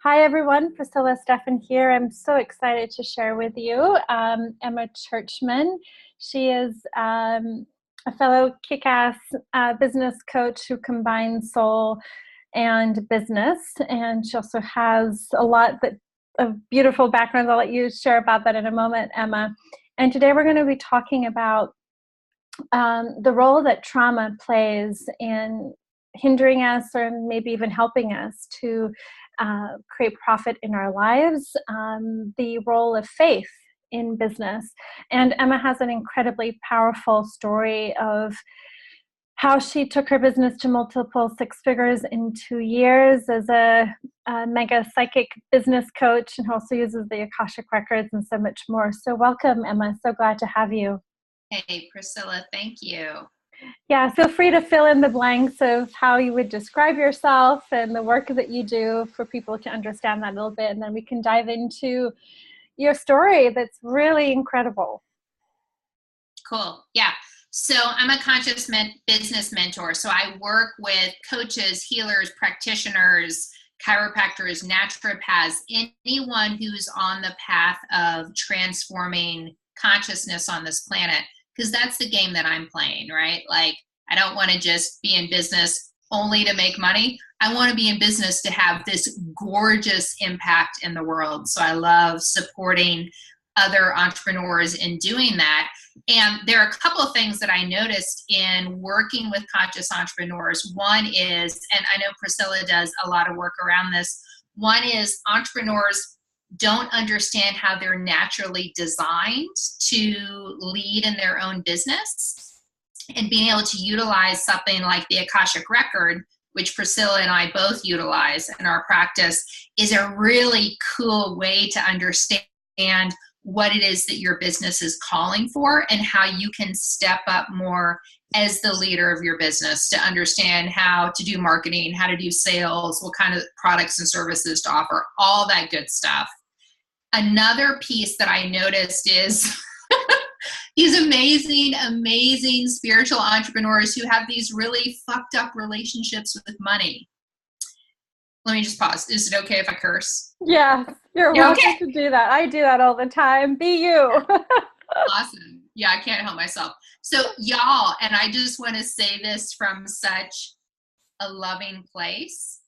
Hi everyone, Priscilla Steffen here. I'm so excited to share with you Emma Churchman. She is a fellow kick-ass business coach who combines soul and business, and she also has a lot of beautiful backgrounds. I'll let you share about that in a moment, Emma. And today we're going to be talking about the role that trauma plays in hindering us or maybe even helping us to create profit in our lives, the role of faith in business. And Emma has an incredibly powerful story of how she took her business to multiple six figures in 2 years as a mega psychic business coach, and also uses the Akashic Records and so much more. So welcome, Emma. So glad to have you. Hey, Priscilla, thank you. Yeah, feel free to fill in the blanks of how you would describe yourself and the work that you do for people to understand that a little bit. And then we can dive into your story that's really incredible. Cool. Yeah. So I'm a conscious business mentor. So I work with coaches, healers, practitioners, chiropractors, naturopaths, anyone who's on the path of transforming consciousness on this planet, because that's the game that I'm playing, right? Like, I don't want to just be in business only to make money. I want to be in business to have this gorgeous impact in the world. So I love supporting other entrepreneurs in doing that. And there are a couple of things that I noticed in working with conscious entrepreneurs. One is, and I know Priscilla does a lot of work around this, one is entrepreneurs don't understand how they're naturally designed to lead in their own business, and being able to utilize something like the Akashic Record, which Priscilla and I both utilize in our practice, is a really cool way to understand what it is that your business is calling for and how you can step up more as the leader of your business, to understand how to do marketing, how to do sales, what kind of products and services to offer, all that good stuff. Another piece that I noticed is these amazing, amazing spiritual entrepreneurs who have these really fucked up relationships with money. Let me just pause. Is it okay if I curse? Yeah, you're welcome okay to do that. I do that all the time. Be you. Awesome. Yeah, I can't help myself. So y'all, and I just want to say this from such a loving place,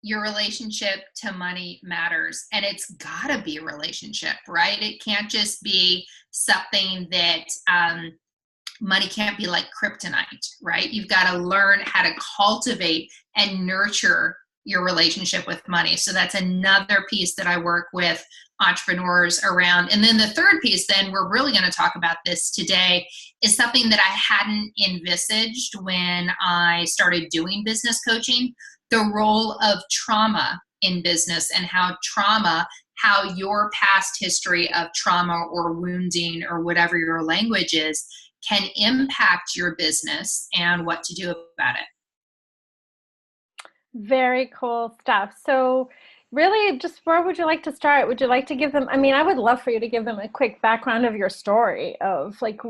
your relationship to money matters, and it's gotta be a relationship, right? It can't just be something that money can't be like kryptonite, right? You've got to learn how to cultivate and nurture your relationship with money. So that's another piece that I work with entrepreneurs around. And then the third piece, then we're really going to talk about this today, is something that I hadn't envisaged when I started doing business coaching: the role of trauma in business, and how your past history of trauma or wounding or whatever your language is can impact your business and what to do about it. Very cool stuff. So really, just where would you like to start? Would you like to give them, I would love for you to give them a quick background of your story of, like,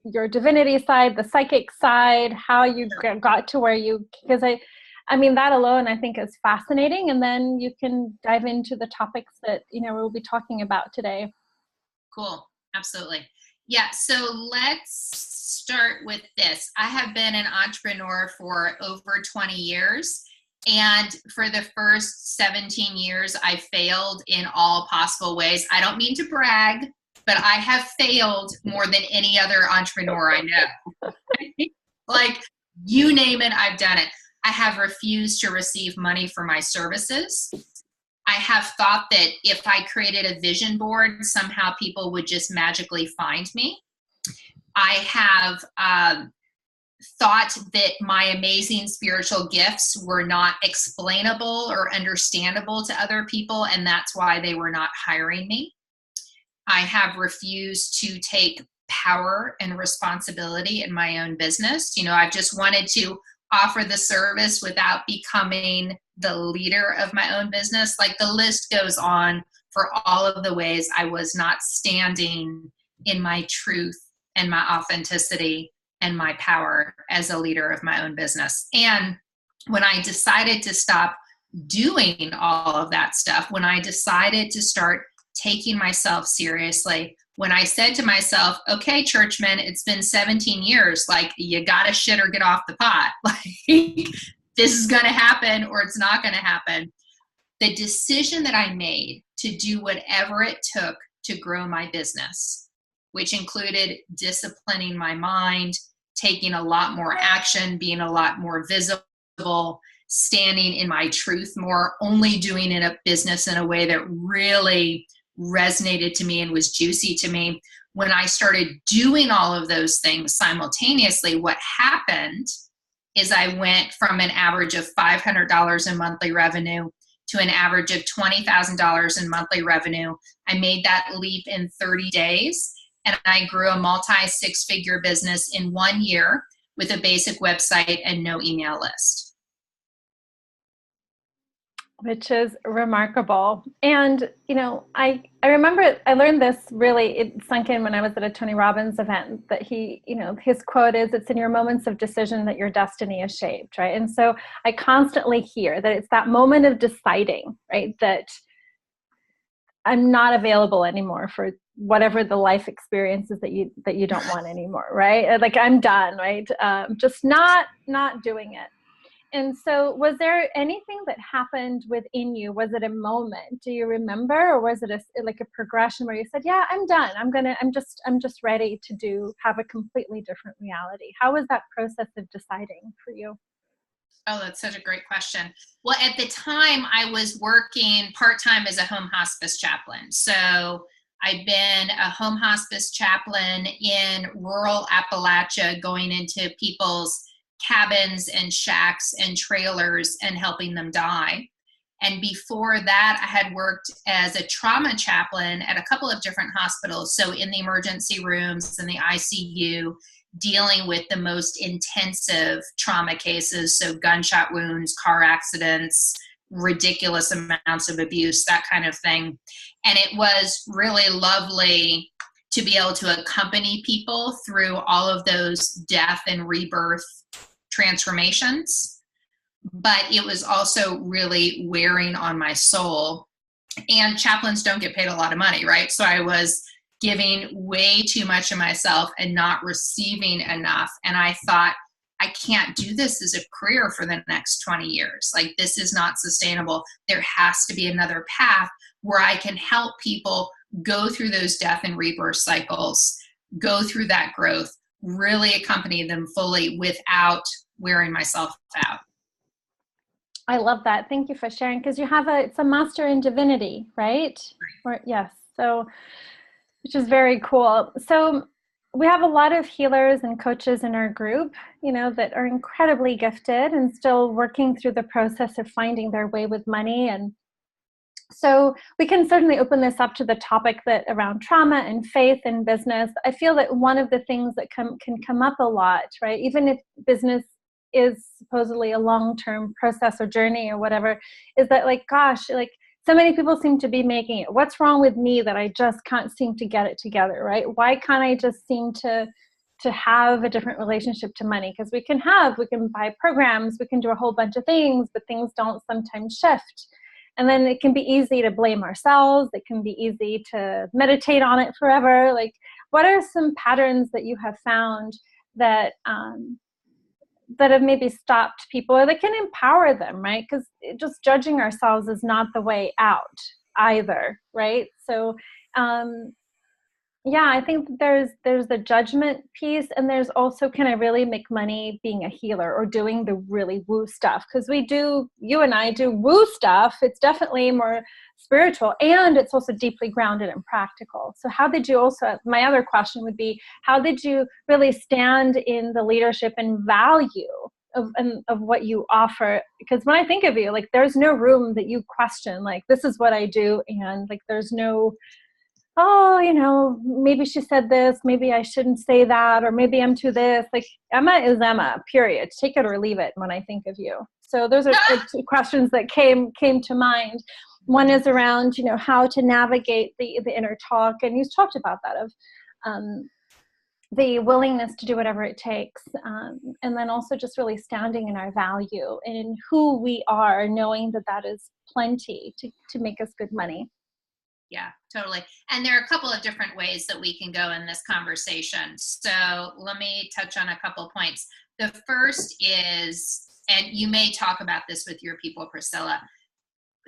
your divinity side, the psychic side, how you got to where because that alone I think is fascinating. And then you can dive into the topics that, we'll be talking about today. Cool. Absolutely. Yeah. So let's start with this. I have been an entrepreneur for over 20 years. And for the first 17 years, I failed in all possible ways. I don't mean to brag, but I have failed more than any other entrepreneur I know. Like, you name it, I've done it. I have refused to receive money for my services. I have thought that if I created a vision board, somehow people would just magically find me. I have thought that my amazing spiritual gifts were not explainable or understandable to other people, and that's why they were not hiring me. I have refused to take power and responsibility in my own business. I've just wanted to offer the service without becoming the leader of my own business. Like, the list goes on for all of the ways I was not standing in my truth and my authenticity and my power as a leader of my own business. And when I decided to stop doing all of that stuff, when I decided to start taking myself seriously, when I said to myself, okay, Churchman, it's been 17 years, like, you gotta shit or get off the pot. Like, this is gonna happen or it's not gonna happen. The decision that I made to do whatever it took to grow my business, which included disciplining my mind, taking a lot more action, being a lot more visible, standing in my truth more, only doing it a business in a way that really resonated to me and was juicy to me. When I started doing all of those things simultaneously, what happened is I went from an average of $500 in monthly revenue to an average of $20,000 in monthly revenue. I made that leap in 30 days, and I grew a multi-six-figure business in 1 year with a basic website and no email list. Which is remarkable. And, I remember I learned this really, it sunk in when I was at a Tony Robbins event, that he, his quote is, it's in your moments of decision that your destiny is shaped, right? And so I constantly hear that it's that moment of deciding, right, that I'm not available anymore for whatever the life experiences that you don't want anymore, right? Like, I'm done, right? Just not doing it. And so was there anything that happened within you? Was it a moment? Do you remember? Or was it like a progression where you said, yeah, I'm done. I'm just ready to have a completely different reality? How was that process of deciding for you? Oh, that's such a great question. Well, at the time I was working part-time as a home hospice chaplain. So I've been a home hospice chaplain in rural Appalachia, going into people's cabins and shacks and trailers and helping them die. And before that, I had worked as a trauma chaplain at a couple of different hospitals. So in the emergency rooms and the ICU, dealing with the most intensive trauma cases. So gunshot wounds, car accidents, ridiculous amounts of abuse, that kind of thing. And it was really lovely to be able to accompany people through all of those death and rebirth transformations. But it was also really wearing on my soul. And chaplains don't get paid a lot of money, right? So I was giving way too much of myself and not receiving enough. And I thought, I can't do this as a career for the next 20 years. Like, this is not sustainable. There has to be another path where I can help people go through those death and rebirth cycles, go through that growth, really accompany them fully without wearing myself out. I love that. Thank you for sharing, because it's a master in divinity, right? Yes. So, which is very cool. So we have a lot of healers and coaches in our group, that are incredibly gifted and still working through the process of finding their way with money. And so we can certainly open this up to the topic that around trauma and faith and business. I feel that one of the things that can come up a lot, right? Even if business is supposedly a long-term process or journey or whatever, is that, like, gosh, like, so many people seem to be making it. What's wrong with me that I just can't seem to get it together, right? Why can't I just seem to have a different relationship to money? Because we can buy programs, we can do a whole bunch of things, but things don't sometimes shift. And then it can be easy to blame ourselves. It can be easy to meditate on it forever. Like, what are some patterns that you have found that have maybe stopped people, or that can empower them, right? Because just judging ourselves is not the way out either, right? So yeah, I think there's the judgment piece, and there's also, can I really make money being a healer or doing the really woo stuff? Because you and I do woo stuff. It's definitely more spiritual, and it's also deeply grounded and practical. So my other question would be, how did you really stand in the leadership and value of what you offer? Because when I think of you, like, there's no room that you question, like, this is what I do, and like, there's no, maybe she said this, maybe I shouldn't say that, or maybe I'm too this. Like, Emma is Emma, period. Take it or leave it when I think of you. So those are two questions that came to mind. One is around, how to navigate the inner talk. And you talked about that, of the willingness to do whatever it takes. And then also just really standing in our value and in who we are, knowing that that is plenty to make us good money. Yeah, totally. And there are a couple of different ways that we can go in this conversation. So let me touch on a couple of points. The first is, and you may talk about this with your people, Priscilla,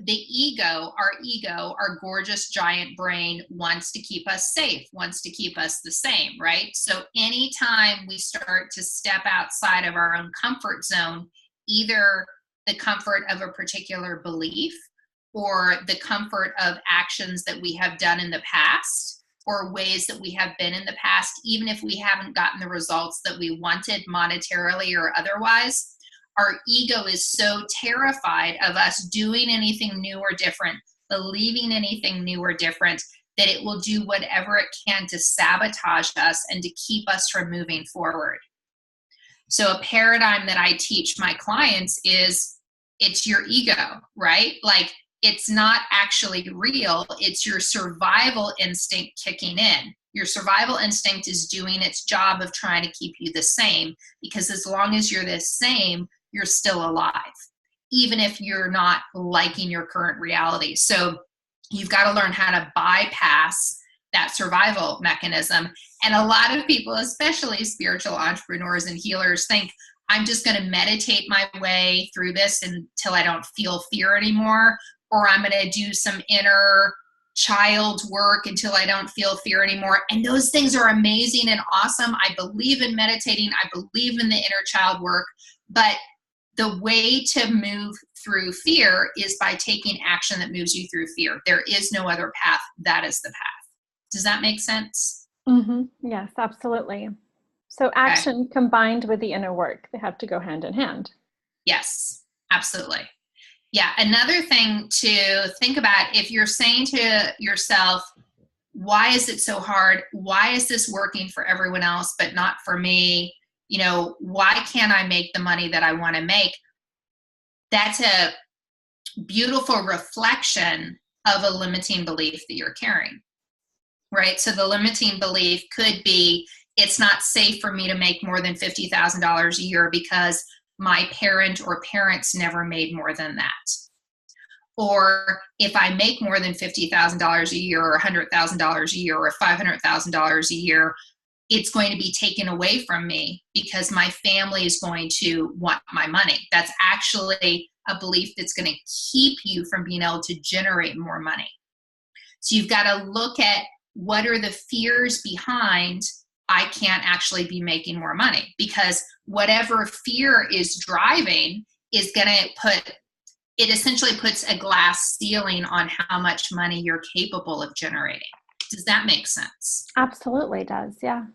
the ego, our gorgeous giant brain wants to keep us safe, wants to keep us the same, right? So anytime we start to step outside of our own comfort zone, either the comfort of a particular belief or the comfort of actions that we have done in the past or ways that we have been in the past, even if we haven't gotten the results that we wanted monetarily or otherwise, our ego is so terrified of us doing anything new or different, believing anything new or different, that it will do whatever it can to sabotage us and to keep us from moving forward. So a paradigm that I teach my clients is it's your ego, right? Like, it's not actually real. It's your survival instinct kicking in. Your survival instinct is doing its job of trying to keep you the same, because as long as you're the same, you're still alive, even if you're not liking your current reality. So you've got to learn how to bypass that survival mechanism. And a lot of people, especially spiritual entrepreneurs and healers, think, I'm just going to meditate my way through this until I don't feel fear anymore, or I'm going to do some inner child work until I don't feel fear anymore. And those things are amazing and awesome. I believe in meditating. I believe in the inner child work. But the way to move through fear is by taking action that moves you through fear. There is no other path. That is the path. Does that make sense? Mm-hmm. Yes, absolutely. So action combined with the inner work, they have to go hand in hand. Yes, absolutely. Yeah. Another thing to think about, if you're saying to yourself, why is it so hard? Why is this working for everyone else, but not for me? You know, why can't I make the money that I want to make? That's a beautiful reflection of a limiting belief that you're carrying, right? So the limiting belief could be, it's not safe for me to make more than $50,000 a year because my parent or parents never made more than that. Or if I make more than $50,000 a year or $100,000 a year or $500,000 a year, it's going to be taken away from me because my family is going to want my money. That's actually a belief that's going to keep you from being able to generate more money. So you've got to look at what are the fears behind I can't actually be making more money, because whatever fear is driving is going to it essentially puts a glass ceiling on how much money you're capable of generating. Does that make sense? Absolutely does. Yeah.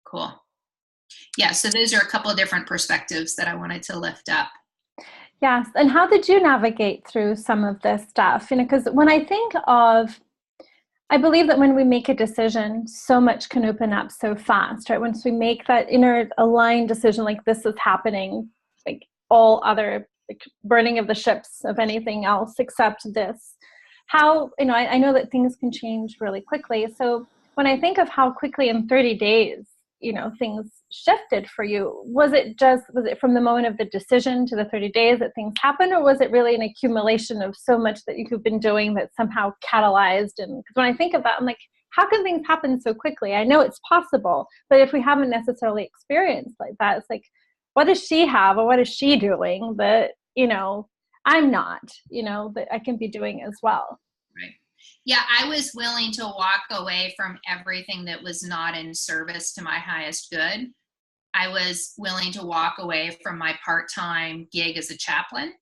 Cool. Yeah. So those are a couple of different perspectives that I wanted to lift up. Yes. And how did you navigate through some of this stuff? You know, because when I think of, I believe that when we make a decision, so much can open up so fast, right? Once we make that inner aligned decision, like this is happening, like all other like burning of the ships of anything else except this. How, you know, I know that things can change really quickly. So when I think of how quickly in 30 days, you know, things shifted for you, was it from the moment of the decision to the 30 days that things happened, or was it really an accumulation of so much that you've been doing that somehow catalyzed? And because when I think of that, I'm like, how can things happen so quickly? I know it's possible, but if we haven't necessarily experienced like that, it's like, what does she have or what is she doing that, you know, I'm not, you know, that I can be doing as well? Right. Yeah, I was willing to walk away from everything that was not in service to my highest good. I was willing to walk away from my part-time gig as a chaplain.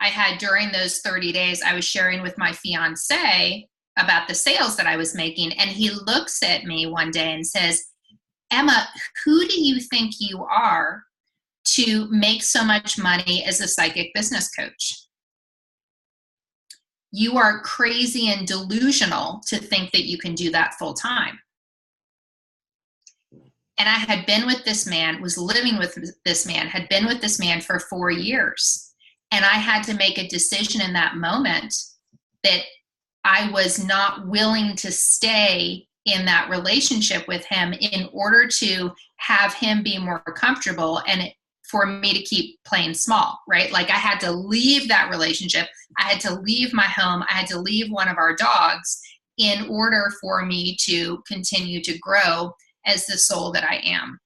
I had, during those 30 days, I was sharing with my fiance about the sales that I was making. And he looks at me one day and says, Emma, who do you think you are to make so much money as a psychic business coach? You are crazy and delusional to think that you can do that full time. And I had been with this man, was living with this man, had been with this man for 4 years. And I had to make a decision in that moment that I was not willing to stay in that relationship with him in order to have him be more comfortable and for me to keep playing small, right? Like I had to leave that relationship. I had to leave my home. I had to leave one of our dogs in order for me to continue to grow as the soul that I am.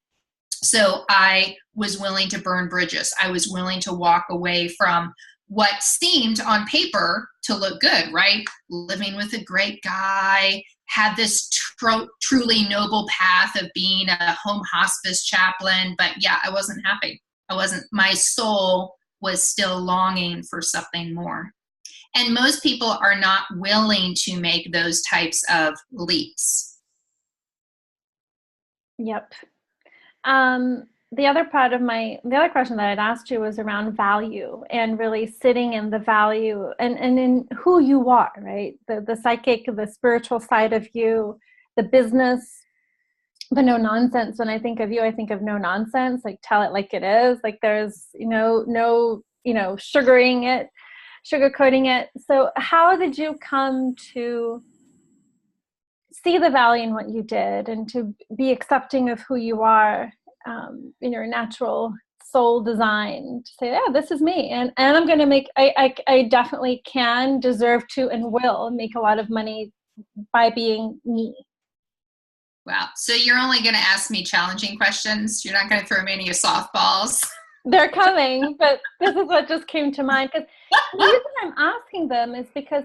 So I was willing to burn bridges. I was willing to walk away from what seemed on paper to look good, right? Living with a great guy, had this truly noble path of being a home hospice chaplain. But yeah, I wasn't happy. My soul was still longing for something more. And most people are not willing to make those types of leaps. Yep. The other question that I'd asked you was around value and really sitting in the value and in who you are, right? The psychic, the spiritual side of you, the business, the no nonsense. When I think of you, I think of no nonsense, like tell it like it is. Like there's, no, sugarcoating it. So how did you come to see the value in what you did and to be accepting of who you are in your natural soul design, to say, yeah, this is me, and I'm going to make, I definitely can, deserve to, and will make a lot of money by being me. Wow. So you're only going to ask me challenging questions. You're not going to throw me any softballs. They're coming, but this is what just came to mind. Because the reason I'm asking them is because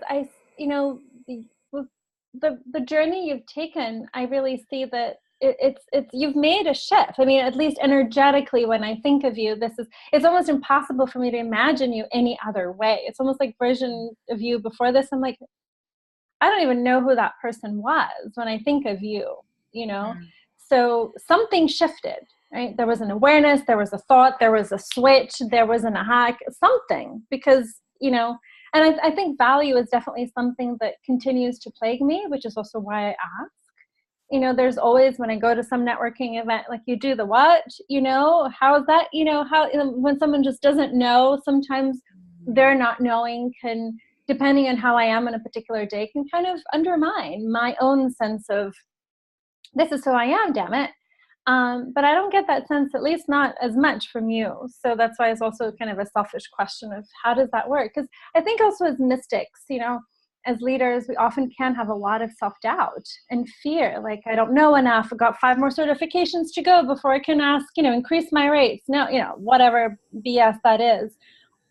the journey you've taken, I really see that it's you've made a shift. I mean, at least energetically, when I think of you, it's almost impossible for me to imagine you any other way. It's almost like version of you before this. I'm like, I don't even know who that person was when I think of you, So something shifted, right? There was an awareness, there was a thought, there was a switch, there was an aha, something, because, and I think value is definitely something that continues to plague me, which is also why I ask. There's always, when I go to some networking event, like, you do the what, how is that, when someone just doesn't know, sometimes they're not knowing can, depending on how I am on a particular day, can kind of undermine my own sense of, this is who I am, damn it. But I don't get that sense, at least not as much from you. So that's why it's also kind of a selfish question of how does that work? Because I think also as mystics, as leaders, we often can have a lot of self-doubt and fear. Like, I don't know enough. I've got 5 more certifications to go before I can ask, increase my rates. No, whatever BS that is.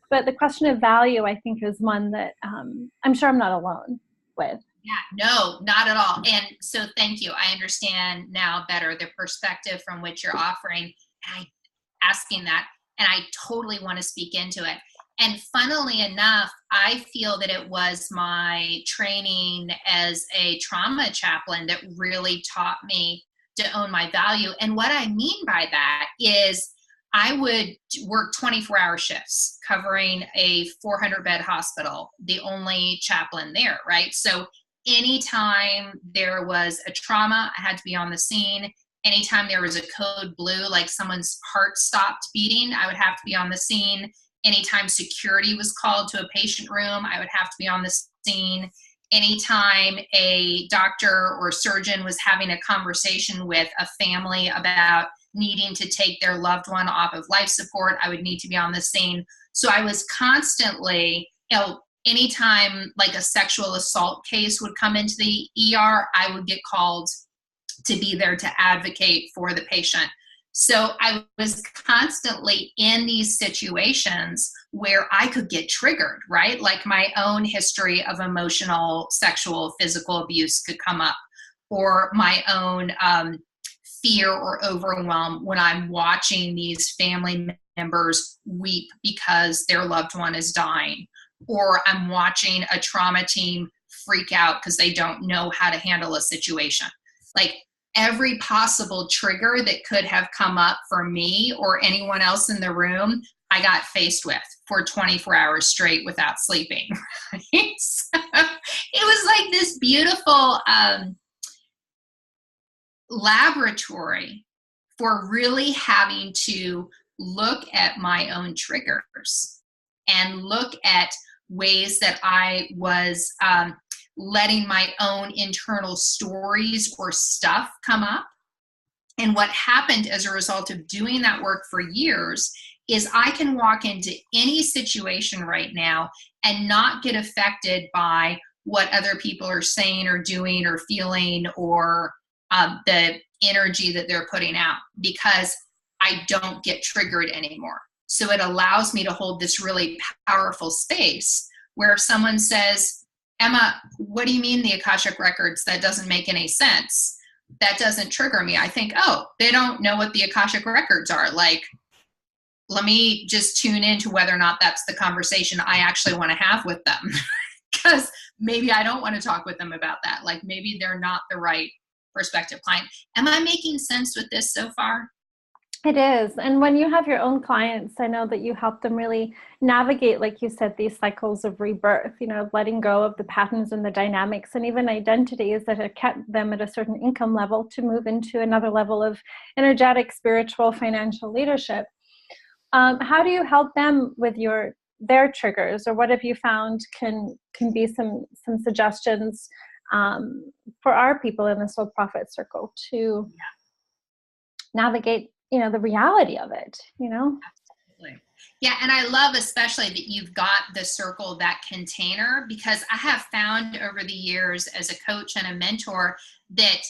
But the question of value, I think, is one that I'm sure I'm not alone with. Yeah, no, not at all. And so thank you. I understand now better the perspective from which you're offering and asking that. And I totally want to speak into it. And funnily enough, I feel that it was my training as a trauma chaplain that really taught me to own my value. And what I mean by that is I would work 24-hour shifts covering a 400-bed hospital, the only chaplain there, right? So anytime there was a trauma, I had to be on the scene. Anytime there was a code blue, like someone's heart stopped beating, I would have to be on the scene. Anytime security was called to a patient room, I would have to be on the scene. Anytime a doctor or surgeon was having a conversation with a family about needing to take their loved one off of life support, I would need to be on the scene. So I was constantly, anytime like a sexual assault case would come into the ER, I would get called to be there to advocate for the patient. So I was constantly in these situations where I could get triggered, right? Like my own history of emotional, sexual, physical abuse could come up, or my own fear or overwhelm when I'm watching these family members weep because their loved one is dying, or I'm watching a trauma team freak out because they don't know how to handle a situation. Like, every possible trigger that could have come up for me or anyone else in the room, I got faced with for 24 hours straight without sleeping. Right? So it was like this beautiful laboratory for really having to look at my own triggers and look at ways that I was letting my own internal stories or stuff come up. And what happened as a result of doing that work for years is I can walk into any situation right now and not get affected by what other people are saying or doing or feeling, or the energy that they're putting out, because I don't get triggered anymore. So it allows me to hold this really powerful space where if someone says, Emma, what do you mean the Akashic Records? That doesn't make any sense. That doesn't trigger me. I think, oh, they don't know what the Akashic Records are. Like, let me just tune into whether or not that's the conversation I actually want to have with them. Because maybe I don't want to talk with them about that. Like, maybe they're not the right prospective client. Am I making sense with this so far? It is. And when you have your own clients, I know that you help them really navigate, like you said, these cycles of rebirth, letting go of the patterns and the dynamics and even identities that have kept them at a certain income level to move into another level of energetic, spiritual, financial leadership. How do you help them with their triggers, or what have you found can be some suggestions for our people in the Soul Profit Circle to navigate the reality of it, Absolutely. Yeah. And I love especially that you've got the circle, that container, because I have found over the years as a coach and a mentor that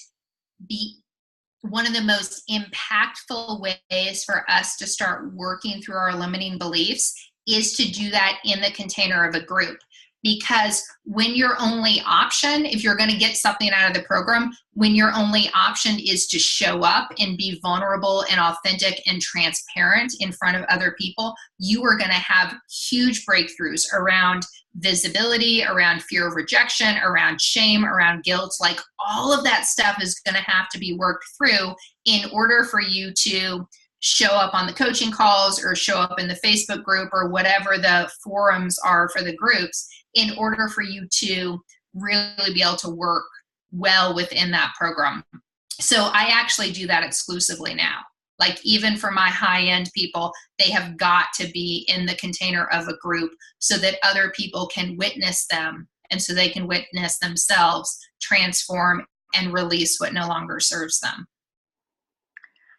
one of the most impactful ways for us to start working through our limiting beliefs is to do that in the container of a group. Because when your only option, if you're going to get something out of the program, when your only option is to show up and be vulnerable and authentic and transparent in front of other people, you are going to have huge breakthroughs around visibility, around fear of rejection, around shame, around guilt. Like, all of that stuff is going to have to be worked through in order for you to show up on the coaching calls or show up in the Facebook group or whatever the forums are for the groups, in order for you to really be able to work well within that program. So I actually do that exclusively now. Like, even for my high-end people, they have got to be in the container of a group so that other people can witness them, and so they can witness themselves transform and release what no longer serves them.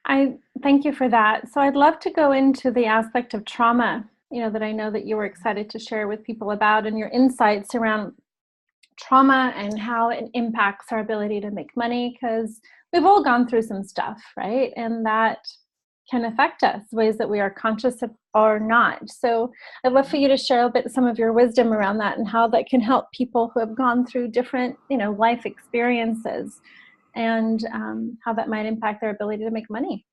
I thank you for that. So I'd love to go into the aspect of trauma, that I know that you were excited to share with people about, and your insights around trauma and how it impacts our ability to make money, because we've all gone through some stuff, right? And that can affect us, ways that we are conscious of or not. So I'd love for you to share a bit some of your wisdom around that and how that can help people who have gone through different, life experiences, and how that might impact their ability to make money.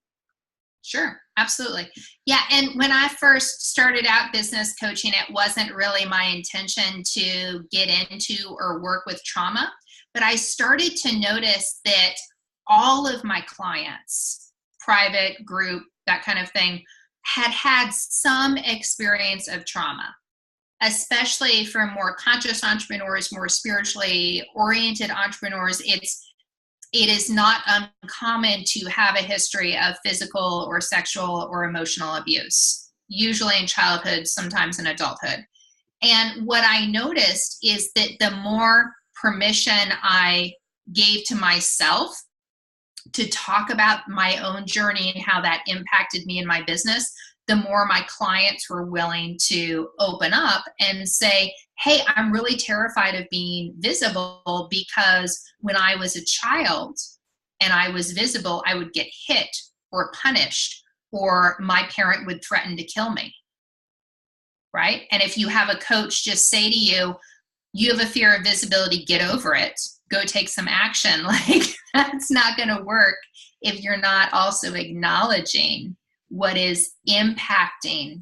Sure, absolutely. Yeah, and when I first started out business coaching, it wasn't really my intention to get into or work with trauma, but I started to notice that all of my clients, private, group, that kind of thing, had some experience of trauma, especially for more conscious entrepreneurs, more spiritually oriented entrepreneurs. It is not uncommon to have a history of physical or sexual or emotional abuse, usually in childhood, sometimes in adulthood. And what I noticed is that the more permission I gave to myself to talk about my own journey and how that impacted me in my business, the more my clients were willing to open up and say, hey, I'm really terrified of being visible, because when I was a child and I was visible, I would get hit or punished, or my parent would threaten to kill me, right? And if you have a coach just say to you, you have a fear of visibility, get over it, go take some action, like, that's not going to work if you're not also acknowledging what is impacting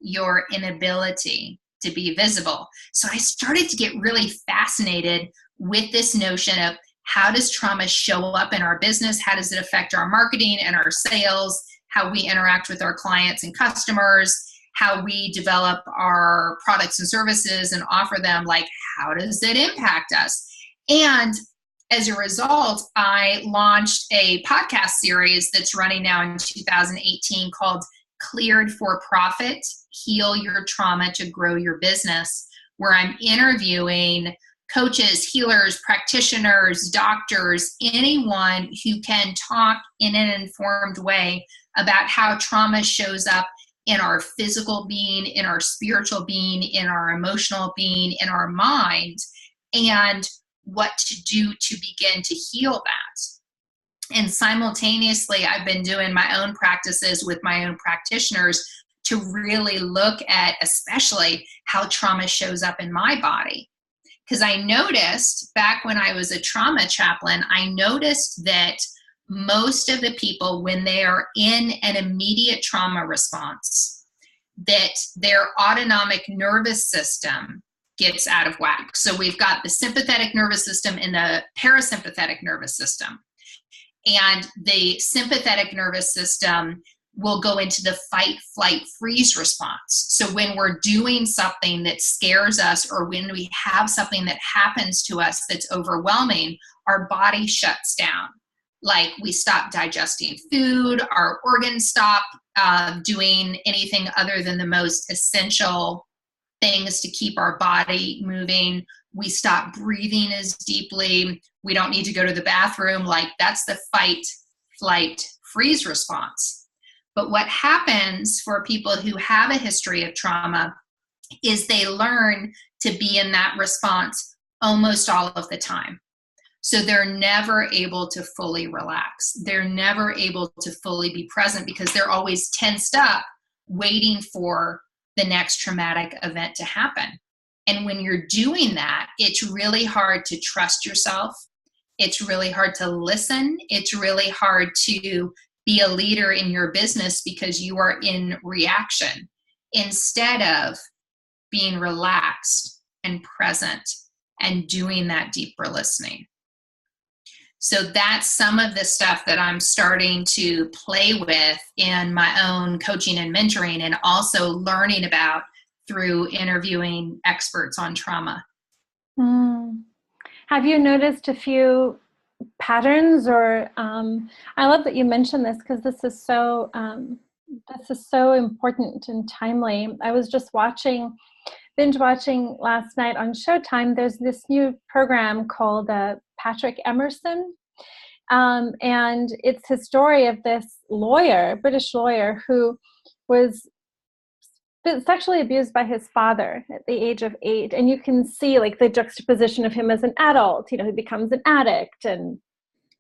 your inability to be visible. So I started to get really fascinated with this notion of, how does trauma show up in our business? How does it affect our marketing and our sales? How we interact with our clients and customers? How we develop our products and services and offer them? Like, how does it impact us? And as a result, I launched a podcast series that's running now in 2018 called Cleared for Profit, Heal Your Trauma to Grow Your Business, where I'm interviewing coaches, healers, practitioners, doctors, anyone who can talk in an informed way about how trauma shows up in our physical being, in our spiritual being, in our emotional being, in our mind, and what to do to begin to heal that. And simultaneously, I've been doing my own practices with my own practitioners to really look at especially how trauma shows up in my body. Because I noticed back when I was a trauma chaplain, I noticed that most of the people, when they are in an immediate trauma response, that their autonomic nervous system gets out of whack. So we've got the sympathetic nervous system and the parasympathetic nervous system. And the sympathetic nervous system will go into the fight, flight, freeze response. So when we're doing something that scares us, or when we have something that happens to us that's overwhelming, our body shuts down. Like we stop digesting food, our organs stop doing anything other than the most essential things to keep our body moving. We stop breathing as deeply. We don't need to go to the bathroom. Like that's the fight, flight, freeze response. But what happens for people who have a history of trauma is they learn to be in that response almost all of the time. So they're never able to fully relax. They're never able to fully be present because they're always tensed up, waiting for the next traumatic event to happen. And when you're doing that, it's really hard to trust yourself. It's really hard to listen. It's really hard to be a leader in your business because you are in reaction instead of being relaxed and present and doing that deeper listening. So that's some of the stuff that I'm starting to play with in my own coaching and mentoring, and also learning about through interviewing experts on trauma. Have you noticed a few patterns, or I love that you mentioned this because this is so important and timely. I was just binge watching last night on Showtime. There's this new program called Patrick Emerson, and it's his story of this British lawyer, who was sexually abused by his father at the age of 8. And you can see like the juxtaposition of him as an adult. He becomes an addict, and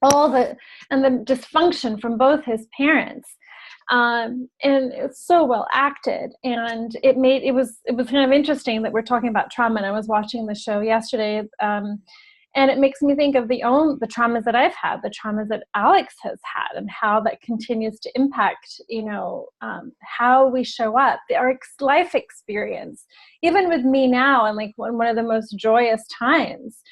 the dysfunction from both his parents. And it's so well acted. And it was kind of interesting that we're talking about trauma. And I was watching the show yesterday, and it makes me think of the traumas that I've had, the traumas that Alex has had, and how that continues to impact, how we show up, our life experience. Even with me now, and like one of the most joyous times,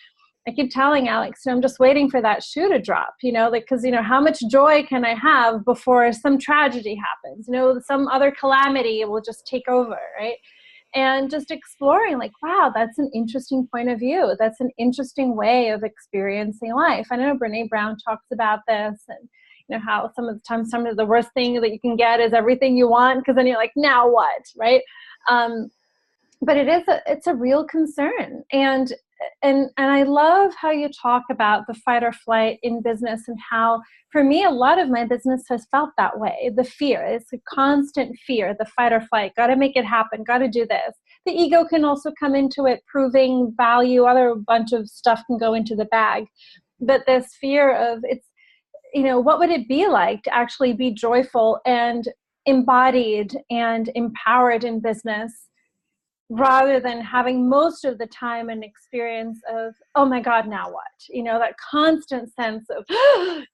I keep telling Alex, I'm just waiting for that shoe to drop, because how much joy can I have before some tragedy happens? Some other calamity will just take over, right? And just exploring, like, wow, that's an interesting point of view. That's an interesting way of experiencing life. I know Brene Brown talks about this, and how some of the times, some of the worst thing that you can get is everything you want, because then you're like, now what, right? But it's a real concern. And I love how you talk about the fight or flight in business, and how, for me, a lot of my business has felt that way. The fear, it's a constant fear, the fight or flight, got to make it happen, got to do this. The ego can also come into it, proving value, other bunch of stuff can go into the bag. But this fear of what would it be like to actually be joyful and embodied and empowered in business, rather than having most of the time an experience of, oh my God, now what? That constant sense of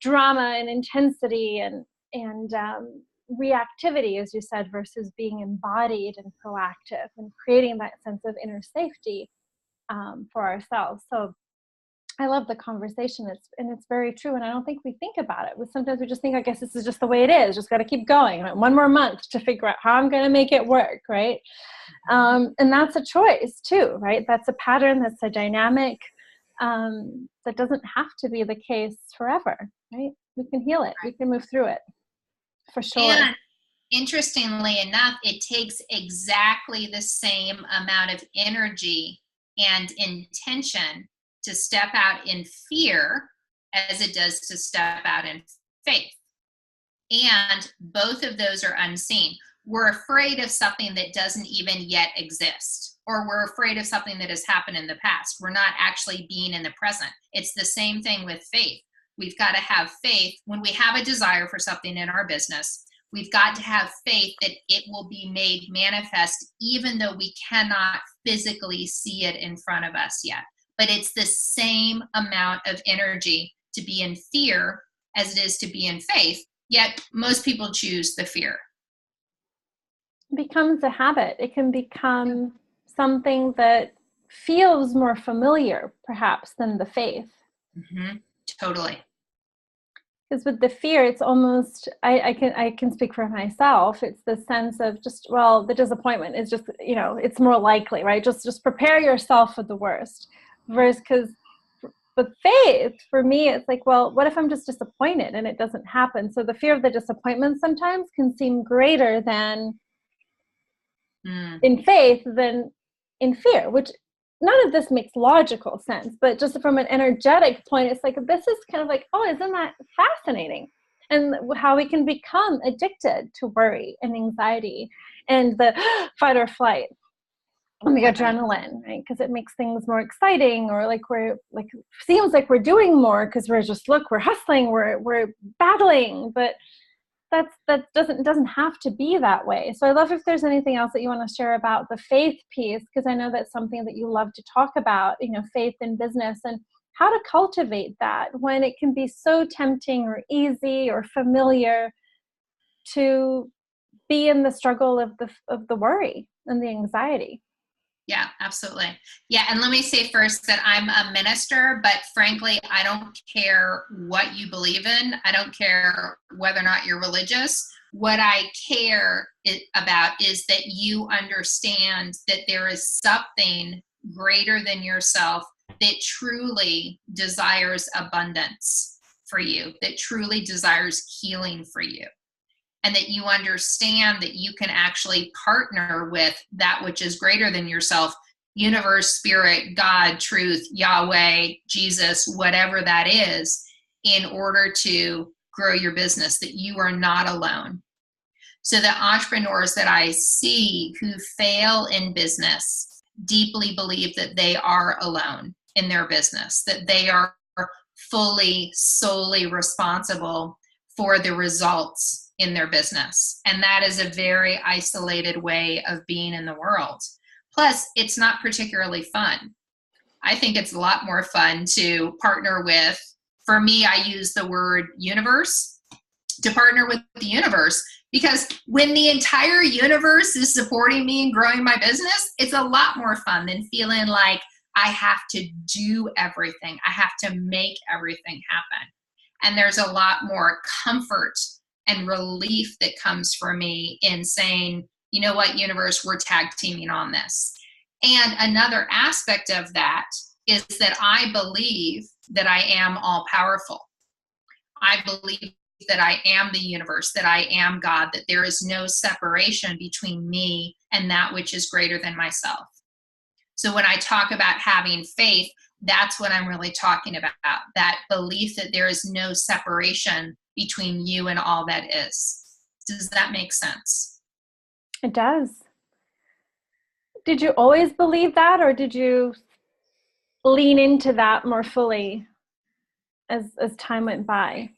drama and intensity and reactivity, as you said, versus being embodied and proactive and creating that sense of inner safety for ourselves. So I love the conversation. It's very true. And I don't think we think about it. Sometimes we just think, I guess this is just the way it is. Just got to keep going. One more month to figure out how I'm going to make it work, right? And that's a choice too, right? That's a pattern. That's a dynamic. That doesn't have to be the case forever, right? We can heal it. We can move through it, for sure. And interestingly enough, it takes exactly the same amount of energy and intention to step out in fear as it does to step out in faith. And both of those are unseen. We're afraid of something that doesn't even yet exist, or we're afraid of something that has happened in the past. We're not actually being in the present. It's the same thing with faith. We've got to have faith when we have a desire for something in our business. We've got to have faith that it will be made manifest, even though we cannot physically see it in front of us yet. But it's the same amount of energy to be in fear as it is to be in faith, yet most people choose the fear. It becomes a habit. It can become something that feels more familiar, perhaps, than the faith. Mm-hmm. Totally. Because with the fear, it's almost, I can speak for myself. It's the sense of just, well, the disappointment is just, it's more likely, right? Just prepare yourself for the worst. Versus, because with faith, for me, it's like, well, what if I'm just disappointed and it doesn't happen? So the fear of the disappointment sometimes can seem greater than in faith than in fear, which none of this makes logical sense, but just from an energetic point, it's like, this is kind of like, oh, isn't that fascinating? And how we can become addicted to worry and anxiety and the fight or flight and the adrenaline, right? Because it makes things more exciting, or like seems like we're doing more because we're hustling, we're battling, but that doesn't have to be that way. So I love if there's anything else that you want to share about the faith piece, because I know that's something that you love to talk about, faith in business and how to cultivate that when it can be so tempting or easy or familiar to be in the struggle of the worry and the anxiety. Yeah, absolutely. Yeah. And let me say first that I'm a minister, but frankly, I don't care what you believe in. I don't care whether or not you're religious. What I care about is that you understand that there is something greater than yourself that truly desires abundance for you, that truly desires healing for you. And that you understand that you can actually partner with that which is greater than yourself, universe, spirit, God, truth, Yahweh, Jesus, whatever that is, in order to grow your business, that you are not alone. So the entrepreneurs that I see who fail in business deeply believe that they are alone in their business, that they are fully, solely responsible for the results in their business. And that is a very isolated way of being in the world. Plus, it's not particularly fun. I think it's a lot more fun to partner with, for me, I use the word universe, to partner with the universe, because when the entire universe is supporting me and growing my business, it's a lot more fun than feeling like I have to do everything. I have to make everything happen. And there's a lot more comfort and relief that comes for me in saying, you know what, universe, we're tag teaming on this. And another aspect of that is that I believe that I am all powerful. I believe that I am the universe, that I am God, that there is no separation between me and that which is greater than myself. So when I talk about having faith, that's what I'm really talking about, that belief that there is no separation between you and all that is. Does that make sense? It does. Did you always believe that, or did you lean into that more fully as time went by?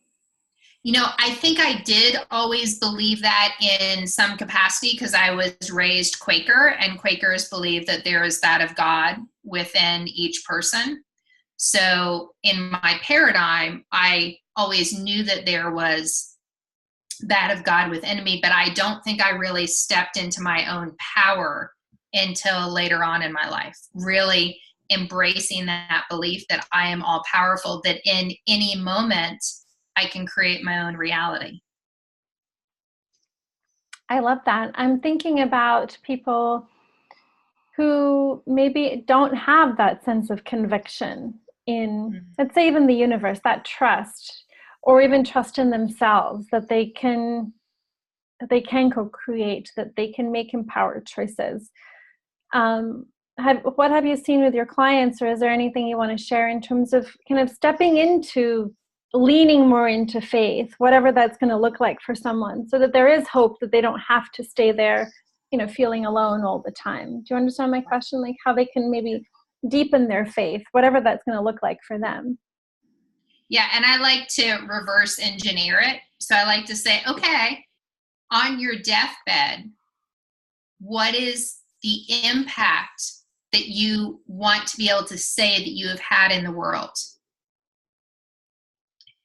I think I did always believe that in some capacity because I was raised Quaker, and Quakers believe that there is that of God within each person. So in my paradigm, I always knew that there was that of God within me, but I don't think I really stepped into my own power until later on in my life, really embracing that belief that I am all powerful, that in any moment I can create my own reality. I love that. I'm thinking about people who maybe don't have that sense of conviction in, let's say, even the universe, that trust, or even trust in themselves that they can co-create, that they can make empowered choices. what have you seen with your clients, or is there anything you want to share in terms of kind of stepping into leaning more into faith, whatever that's going to look like for someone, so that there is hope, that they don't have to stay there, feeling alone all the time? Do you understand my question? Like how they can maybe deepen their faith, whatever that's going to look like for them. Yeah, and I like to reverse engineer it. So I like to say, okay, on your deathbed, what is the impact that you want to be able to say that you have had in the world?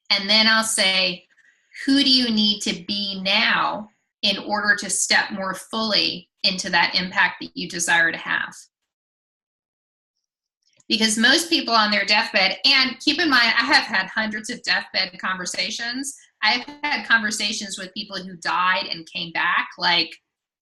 And then I'll say, who do you need to be now in order to step more fully into that impact that you desire to have? Because most people on their deathbed, and keep in mind, I have had hundreds of deathbed conversations. I've had conversations with people who died and came back. Like,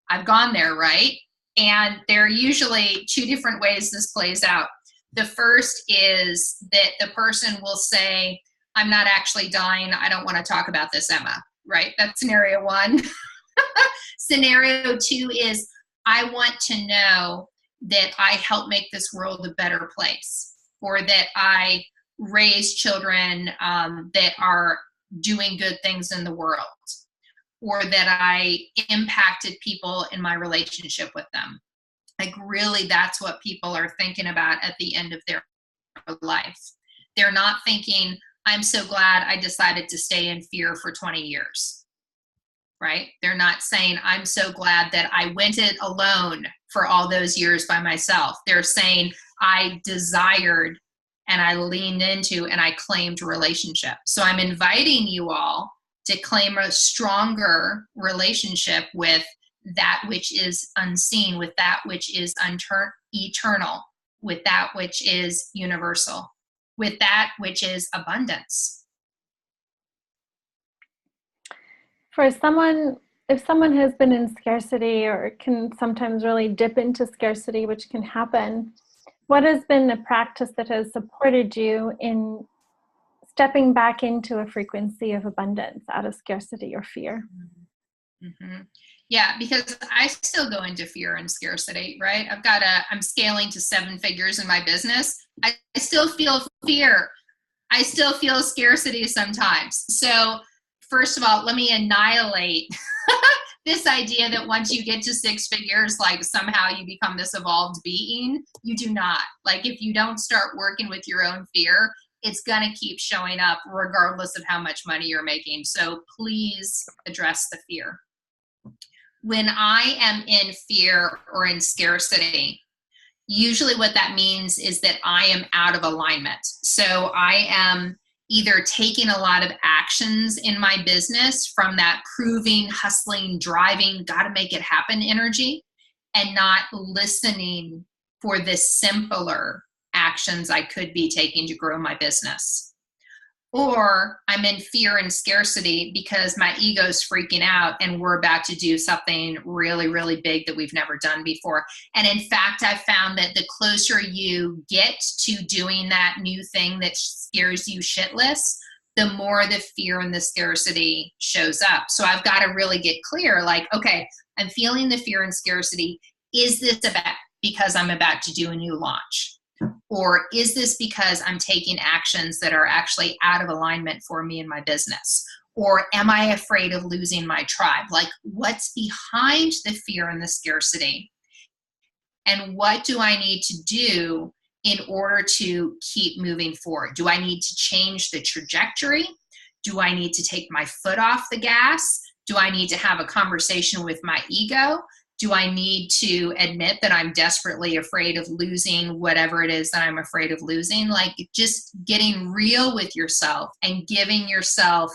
I've gone there, right? And there are usually two different ways this plays out. The first is that the person will say, I'm not actually dying. I don't want to talk about this, Emma, right? That's scenario one. Scenario two is, I want to know that I help make this world a better place, or that I raise children that are doing good things in the world, or that I impacted people in my relationship with them. Like, really, that's what people are thinking about at the end of their life. They're not thinking, I'm so glad I decided to stay in fear for 20 years, right? They're not saying, I'm so glad that I went it alone for all those years by myself. They're saying, I desired and I leaned into and I claimed relationship. So I'm inviting you all to claim a stronger relationship with that which is unseen, with that which is eternal, with that which is universal, with that which is abundance. For someone, if someone has been in scarcity, or can sometimes really dip into scarcity, which can happen, what has been a practice that has supported you in stepping back into a frequency of abundance out of scarcity or fear? Mm-hmm. Yeah, because I still go into fear and scarcity, right? I'm scaling to 7 figures in my business. I still feel fear. I still feel scarcity sometimes. So first of all, let me annihilate this idea that once you get to 6 figures, like somehow you become this evolved being. You do not. Like, if you don't start working with your own fear, it's going to keep showing up regardless of how much money you're making. So please address the fear. When I am in fear or in scarcity, usually what that means is that I am out of alignment. So I am either taking a lot of actions in my business from that proving, hustling, driving, got to make it happen energy, and not listening for the simpler actions I could be taking to grow my business. Or I'm in fear and scarcity because my ego's freaking out and we're about to do something really, really big that we've never done before. And in fact, I've found that the closer you get to doing that new thing that scares you shitless, the more the fear and the scarcity shows up. So I've got to really get clear, like, okay, I'm feeling the fear and scarcity. Is this about because I'm about to do a new launch? Or is this because I'm taking actions that are actually out of alignment for me in my business? Or am I afraid of losing my tribe? Like, what's behind the fear and the scarcity? And what do I need to do in order to keep moving forward? Do I need to change the trajectory? Do I need to take my foot off the gas? Do I need to have a conversation with my ego? Do I need to admit that I'm desperately afraid of losing whatever it is that I'm afraid of losing? Like, just getting real with yourself and giving yourself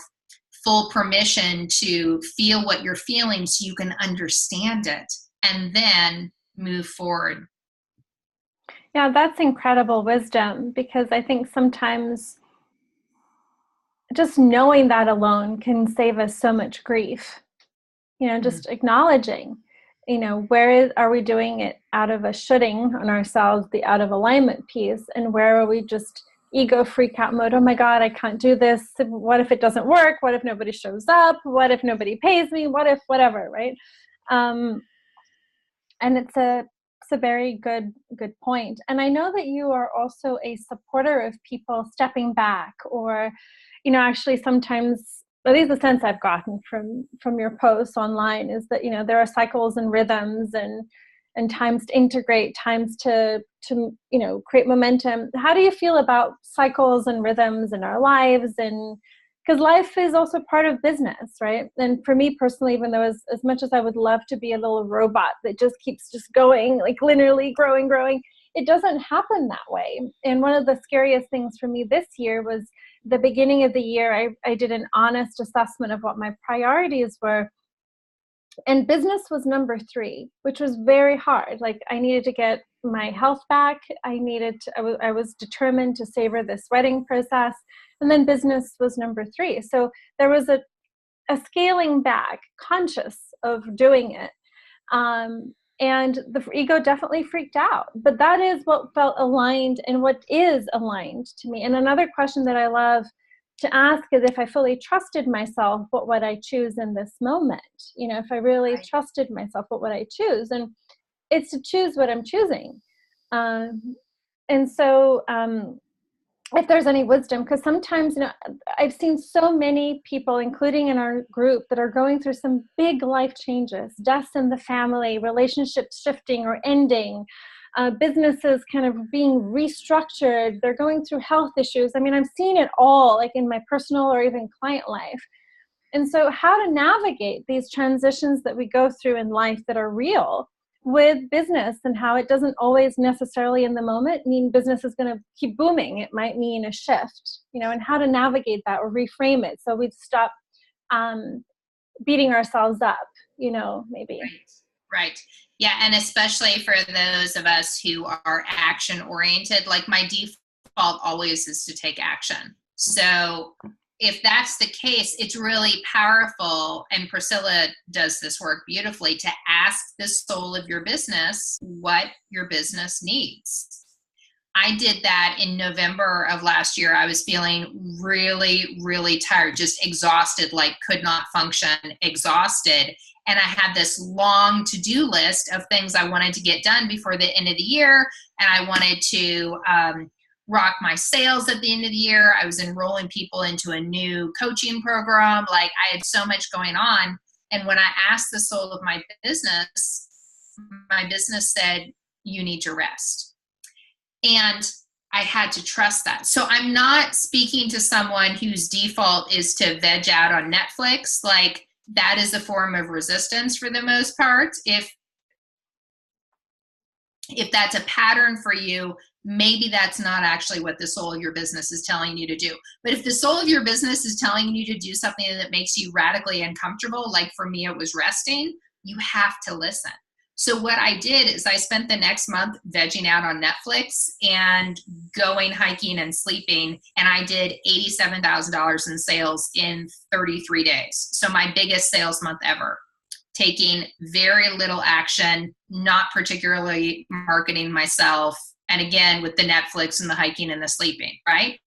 full permission to feel what you're feeling so you can understand it and then move forward. Yeah, that's incredible wisdom, because I think sometimes just knowing that alone can save us so much grief. Just acknowledging, are we doing it out of a shooting on ourselves, the out of alignment piece, and where are we just ego freak out mode? Oh my God, I can't do this. What if it doesn't work? What if nobody shows up? What if nobody pays me? What if whatever, right? And it's a That's a very good point. And I know that you are also a supporter of people stepping back, or, actually sometimes, at least the sense I've gotten from your posts online is that, there are cycles and rhythms and times to integrate, times to create momentum. How do you feel about cycles and rhythms in our lives? And because life is also part of business, right? And for me personally, even though as much as I would love to be a little robot that just keeps just going, like linearly growing, it doesn't happen that way. And one of the scariest things for me this year was the beginning of the year. I did an honest assessment of what my priorities were. And business was number 3, which was very hard. Like, I needed to get my health back. I was determined to savor this wedding process. And then business was number 3. So there was a scaling back, conscious of doing it. And the ego definitely freaked out. But that is what felt aligned and what is aligned to me. And another question that I love to ask is, if I fully trusted myself, what would I choose in this moment? If I really trusted myself, what would I choose? And it's to choose what I'm choosing. And so if there's any wisdom, because sometimes, I've seen so many people, including in our group, that are going through some big life changes, deaths in the family, relationships shifting or ending, businesses kind of being restructured. They're going through health issues. I mean, I've seen it all, like in my personal or even client life. And so how to navigate these transitions that we go through in life that are real with business, and how it doesn't always necessarily in the moment mean business is going to keep booming. It might mean a shift, and how to navigate that or reframe it so we stop beating ourselves up, maybe. Right. Yeah. And especially for those of us who are action oriented, like my default always is to take action. So if that's the case, it's really powerful. And Priscilla does this work beautifully, to ask the soul of your business what your business needs. I did that in November of last year. I was feeling really, really tired, just exhausted, like could not function, exhausted. And I had this long to-do list of things I wanted to get done before the end of the year. And I wanted to rock my sales at the end of the year. I was enrolling people into a new coaching program. Like, I had so much going on. And when I asked the soul of my business said, you need to rest. And I had to trust that. So I'm not speaking to someone whose default is to veg out on Netflix. Like, that is a form of resistance for the most part. If that's a pattern for you, maybe that's not actually what the soul of your business is telling you to do. But if the soul of your business is telling you to do something that makes you radically uncomfortable, like for me, it was resting, you have to listen. So what I did is I spent the next month vegging out on Netflix and going hiking and sleeping. And I did $87,000 in sales in 33 days. So my biggest sales month ever, taking very little action, not particularly marketing myself. And again, with the Netflix and the hiking and the sleeping, right?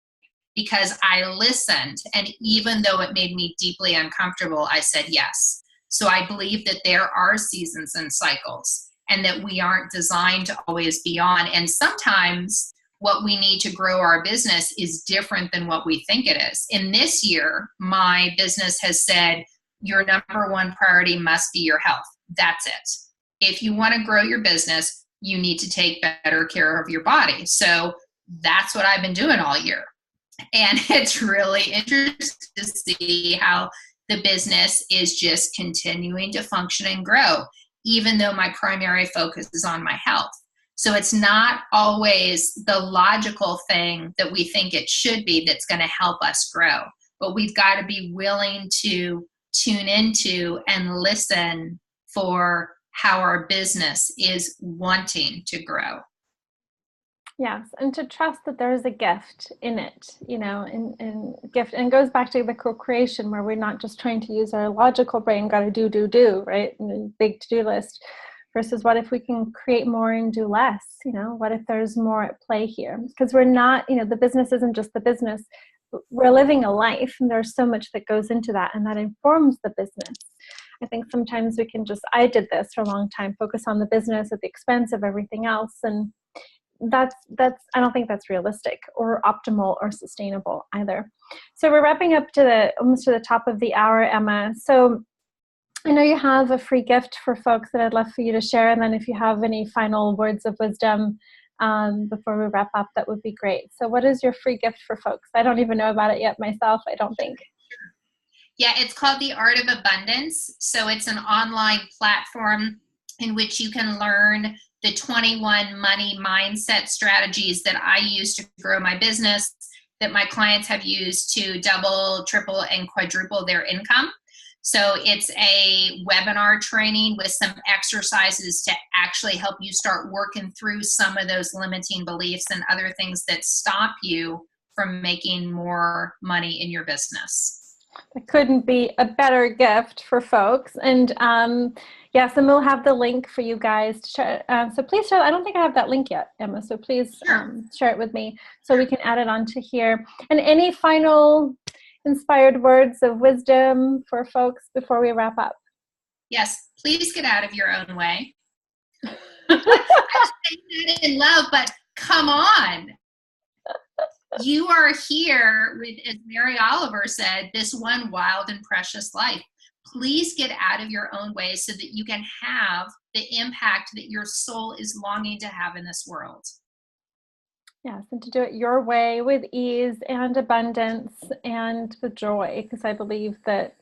Because I listened. And even though it made me deeply uncomfortable, I said yes. So I believe that there are seasons and cycles, and that we aren't designed to always be on. And sometimes what we need to grow our business is different than what we think it is. In this year, my business has said, your number one priority must be your health. That's it. If you want to grow your business, you need to take better care of your body. So that's what I've been doing all year. And it's really interesting to see how the business is just continuing to function and grow, even though my primary focus is on my health. So it's not always the logical thing that we think it should be that's going to help us grow. But we've got to be willing to tune into and listen for how our business is wanting to grow. Yes, and to trust that there is a gift in it, and gift, and it goes back to the co-creation, where we're not just trying to use our logical brain, got to do, right? And a big to-do list, versus what if we can create more and do less? What if there's more at play here? Because we're not, the business isn't just the business. We're living a life, and there's so much that goes into that, and that informs the business. I think sometimes we can just, I did this for a long time, focus on the business at the expense of everything else. And that's I don't think that's realistic or optimal or sustainable either. So we're wrapping up to almost to the top of the hour, Emma. So I know you have a free gift for folks that I'd love for you to share. And then if you have any final words of wisdom before we wrap up, that would be great. So what is your free gift for folks? I don't even know about it yet myself, I don't think. Yeah, it's called The Art of Abundance. So it's an online platform in which you can learn the 21 money mindset strategies that I use to grow my business, that my clients have used to double, triple, and quadruple their income. So it's a webinar training with some exercises to actually help you start working through some of those limiting beliefs and other things that stop you from making more money in your business. That couldn't be a better gift for folks. And yes, and we'll have the link for you guys to share. So please share. I don't think I have that link yet, Emma. So please share it with me so we can add it onto here. And any final inspired words of wisdom for folks before we wrap up? Yes, please get out of your own way. I say that in love, but come on. You are here with, as Mary Oliver said, this one wild and precious life. Please get out of your own way so that you can have the impact that your soul is longing to have in this world. Yes, and to do it your way with ease and abundance and with joy, because I believe that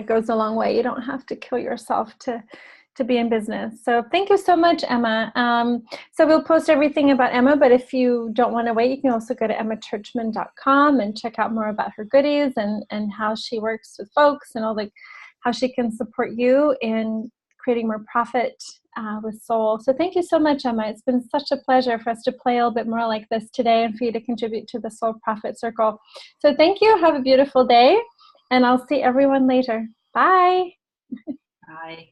goes a long way. You don't have to kill yourself to be in business. So thank you so much, Emma. So we'll post everything about Emma, but if you don't want to wait, you can also go to emmachurchman.com and check out more about her goodies and how she works with folks and how she can support you in creating more profit with soul. So thank you so much, Emma. It's been such a pleasure for us to play a little bit more like this today and for you to contribute to the Soul Profit Circle. So thank you. Have a beautiful day, and I'll see everyone later. Bye. Bye.